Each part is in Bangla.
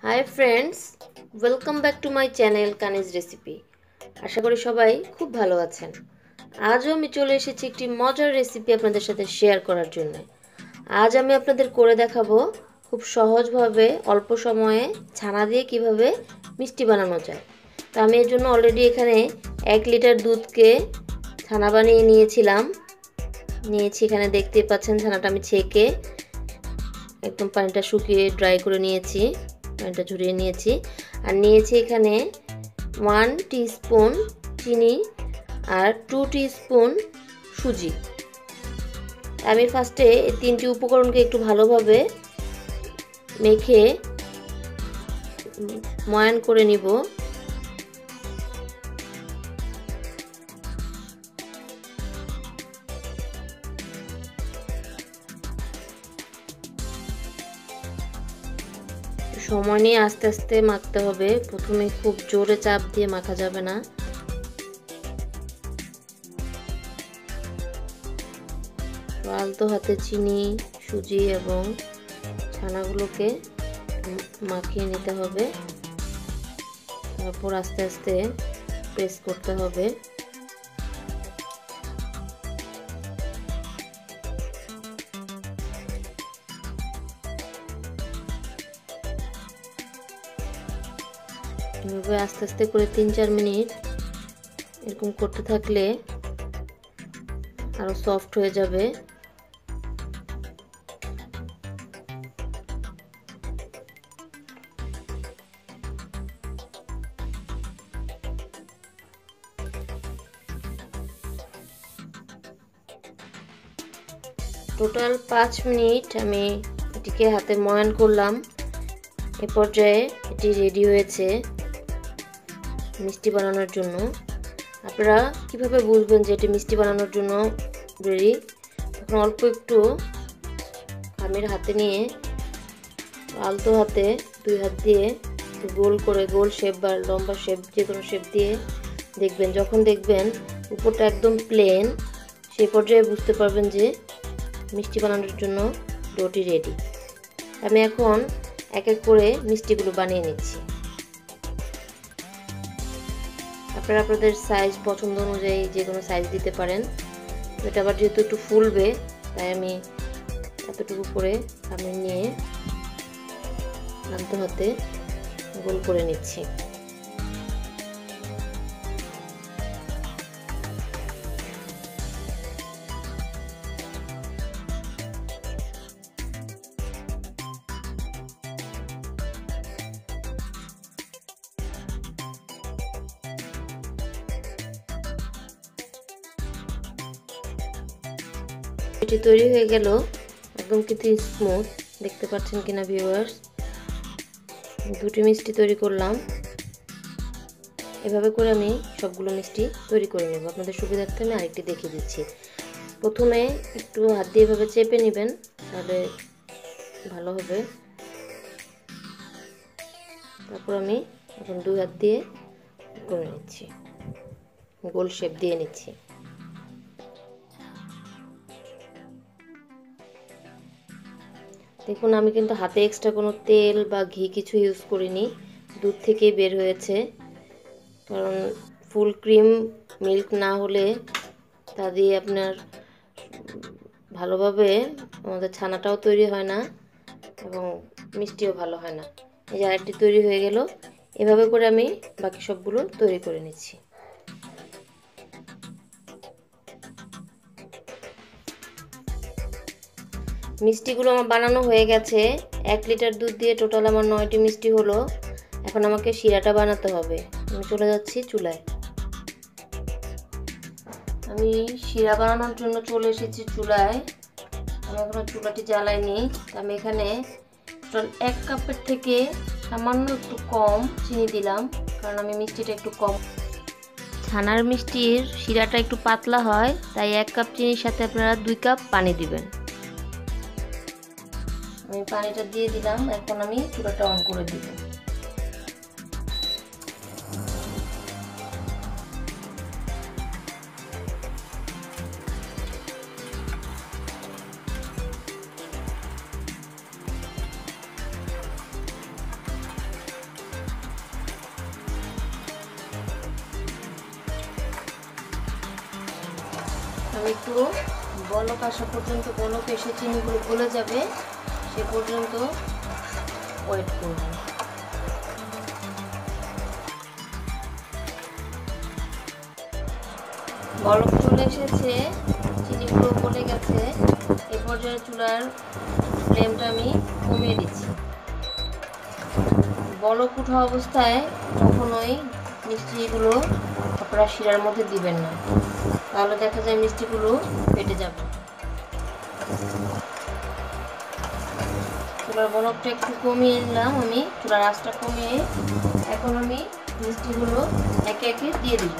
High friends, welcome back to my channel Kaniz recipe. আশা করি সবাই খুব ভালো আছেন। আজও আমি চলে এসেছি একটি মজার রেসিপি আপনাদের সাথে শেয়ার করার জন্য। আজ আমি আপনাদের করে দেখাবো খুব সহজভাবে অল্প সময়ে ছানা দিয়ে কিভাবে মিষ্টি বানানো যায়। তো আমি এর জন্য অলরেডি এখানে 1 লিটার দুধকে ছানা বানিয়ে নিয়েছি। এখানে দেখতেই পাচ্ছেন ছানাটা আমি ছেঁকে একদম পানিটা শুকিয়ে ড্রাই করে নিয়েছি, পানিটা ঝরিয়ে নিয়েছি। আর নিয়েছি এখানে 1 টিস্পুন চিনি আর 2 টিস্পুন সুজি। আমি ফার্স্টে এই তিনটি উপকরণকে একটু ভালোভাবে মেখে ময়ান করে নিব। সময় নিয়ে আস্তে আস্তে মাখতে হবে, প্রথমে খুব জোরে চাপ দিয়ে মাখা যাবে না। আলতো হাতে চিনি, সুজি এবং ছানাগুলোকে মাখিয়ে নিতে হবে, তারপর আস্তে আস্তে প্রেস করতে হবে। এভাবে আস্তে আস্তে করে 3-4 মিনিট এরকম করতে থাকলে আরো সফট হয়ে যাবে। টোটাল 5 মিনিট আমি এটিকে হাতে ময়ান করলাম। এ পর্যায়ে এটি রেডি হয়েছে মিষ্টি বানানোর জন্য। আপনারা কিভাবে বুঝবেন যে এটি মিষ্টি বানানোর জন্য রেডি? তখন অল্প একটু খামির হাতে নিয়ে আলতো হাতে 2 হাত দিয়ে গোল করে, গোল শেপ বা লম্বা শেপ, যে কোনো শেপ দিয়ে দেখবেন। যখন দেখবেন উপরটা একদম প্লেন, সেই পর্যায়ে বুঝতে পারবেন যে মিষ্টি বানানোর জন্য ডোটি রেডি। আমি এখন এক এক করে মিষ্টিগুলো বানিয়ে নিচ্ছি। আপনারা আপনাদের সাইজ পছন্দ অনুযায়ী যে কোনো সাইজ দিতে পারেন। এটা আবার যেহেতু একটু ফুলবে, তাই আমি এতটুকু করে খামির নিয়ে আলতো হাতে গোল করে নিচ্ছি। এটি তৈরি হয়ে গেল, একদম কিন্তু স্মুথ। দেখতে পাচ্ছেন কিনা ভিউয়ার্স? দুটি মিষ্টি তৈরি করলাম। এভাবে করে আমি সবগুলো মিষ্টি তৈরি করে নেব। আপনাদের সুবিধার্থে আমি আরেকটি দেখিয়ে দিচ্ছি। প্রথমে একটু হাত দিয়ে এভাবে চেপে নেবেন, তাহলে ভালো হবে। তারপর আমি এখন 2 হাত দিয়ে করে নিচ্ছি, গোল শেপ দিয়ে নিচ্ছি। দেখুন, আমি কিন্তু হাতে এক্সট্রা কোনো তেল বা ঘি কিছু ইউজ করিনি, দুধ থেকেই বের হয়েছে। কারণ ফুল ক্রিম মিল্ক না হলে তা দিয়ে আপনার ভালোভাবে আমাদের ছানাটাও তৈরি হয় না এবং মিষ্টিও ভালো হয় না। এই যে আরেকটি তৈরি হয়ে গেল। এভাবে করে আমি বাকি সবগুলো তৈরি করে নিচ্ছি। মিষ্টিগুলো আমার বানানো হয়ে গেছে। 1 লিটার দুধ দিয়ে টোটাল আমার 9টি মিষ্টি হলো। এখন আমাকে শিরাটা বানাতে হবে। আমি চলে যাচ্ছি চুলায়। আমি শিরা বানানোর জন্য চলে এসেছি চুলায়। আমি এখনো চুলাটি জ্বালাইনি। আমি এখানে টোটাল 1 কাপের থেকে সামান্য একটু কম চিনি দিলাম, কারণ আমি মিষ্টিটা একটু কম। ছানার মিষ্টির শিরাটা একটু পাতলা হয়, তাই 1 কাপ চিনির সাথে আপনারা 2 কাপ পানি দিবেন। আমি পানিটা দিয়ে দিলাম। এখন আমি চুলাটা অন করে দিব। আমি একটু বলক আসা পর্যন্ত, বলক এসে চিনিগুলো গলে যাবে সে পর্যন্ত ওয়েট করব। বলক চলে এসেছে, চিনিগুলো গলে গেছে। এই পর্যায়ে চুলার ফ্লেমটা আমি কমিয়ে দিচ্ছি। বলক উঠা অবস্থায় কখনোই মিষ্টিগুলো আপনারা শিরার মধ্যে দিবেন না, তাহলে দেখা যায় মিষ্টিগুলো ফেটে যাবে। চুলার বলকটা একটু কমিয়ে নিলাম আমি, চুলার আঁচটা কমিয়ে। এখন আমি মিষ্টিগুলো একে একে দিয়ে দিব।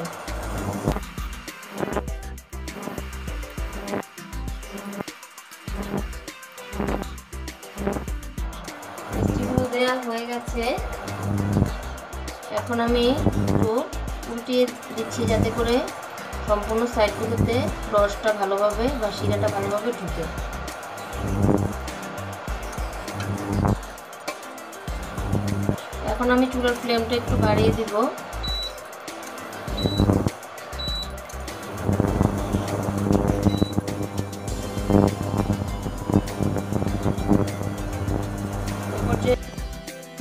মিষ্টিগুলো দেওয়া হয়ে গেছে। এখন আমি একটু উল্টিয়ে দিচ্ছি যাতে করে সম্পূর্ণ সাইডগুলোতে রসটা ভালোভাবে বা শিরাটা ভালোভাবে ঢুকে। এখন আমি চুলার ফ্লেমটা একটু বাড়িয়ে দিব।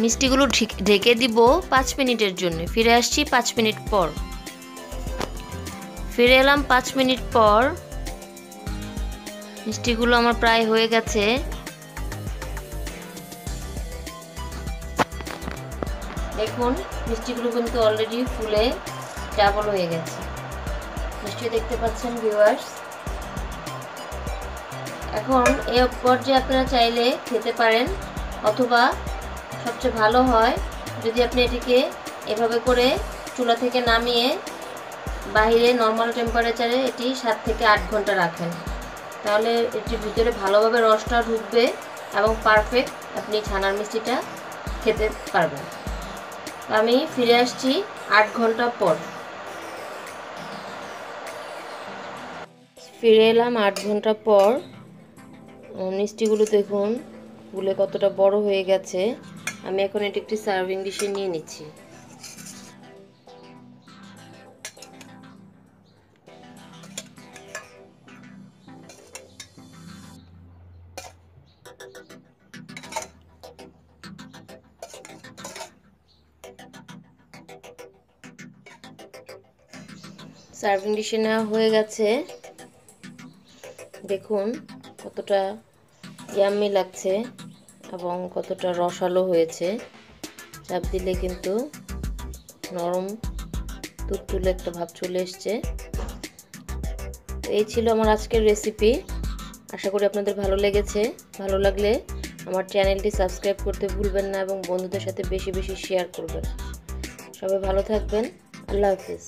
মিষ্টিগুলো ঢেকে দিব 5 মিনিটের জন্য। ফিরে আসছি 5 মিনিট পর। ফিরে এলাম 5 মিনিট পর। মিষ্টিগুলো আমার প্রায় হয়ে গেছে। দেখুন মিষ্টিগুলো কিন্তু অলরেডি ফুলে ডাবল হয়ে গেছে, নিশ্চয়ই দেখতে পাচ্ছেন ভিউয়ার্স। এখন এই পর্যায়ে আপনারা চাইলে খেতে পারেন, অথবা সবচেয়ে ভালো হয় যদি আপনি এটিকে এভাবে করে চুলা থেকে নামিয়ে বাইরে নর্মাল টেম্পারেচারে এটি 7 থেকে 8 ঘন্টা রাখেন, তাহলে এটির ভিতরে ভালোভাবে রসটা ঢুকবে এবং পারফেক্ট আপনি ছানার মিষ্টিটা খেতে পারবেন। আমি ফিরে আসছি 8 ঘন্টা পর। ফিরে এলাম 8 ঘন্টা পর। মিষ্টিগুলো দেখুন ফুলে কতটা বড় হয়ে গেছে। আমি এখন এটি একটি সার্ভিং ডিশে নিয়ে নিচ্ছি। সার্ভিং ডিশে নেওয়া হয়ে গেছে। দেখুন কতটা ইয়াম্মি লাগছে এবং কতটা রসালো হয়েছে। চাপ দিলে কিন্তু নরম তুলতুলে একটা ভাব চলে এসছে। এই ছিল আমার আজকের রেসিপি। আশা করি আপনাদের ভালো লেগেছে। ভালো লাগলে আমার চ্যানেলটি সাবস্ক্রাইব করতে ভুলবেন না এবং বন্ধুদের সাথে বেশি বেশি শেয়ার করবেন। সবাই ভালো থাকবেন। আল্লাহ হাফেজ।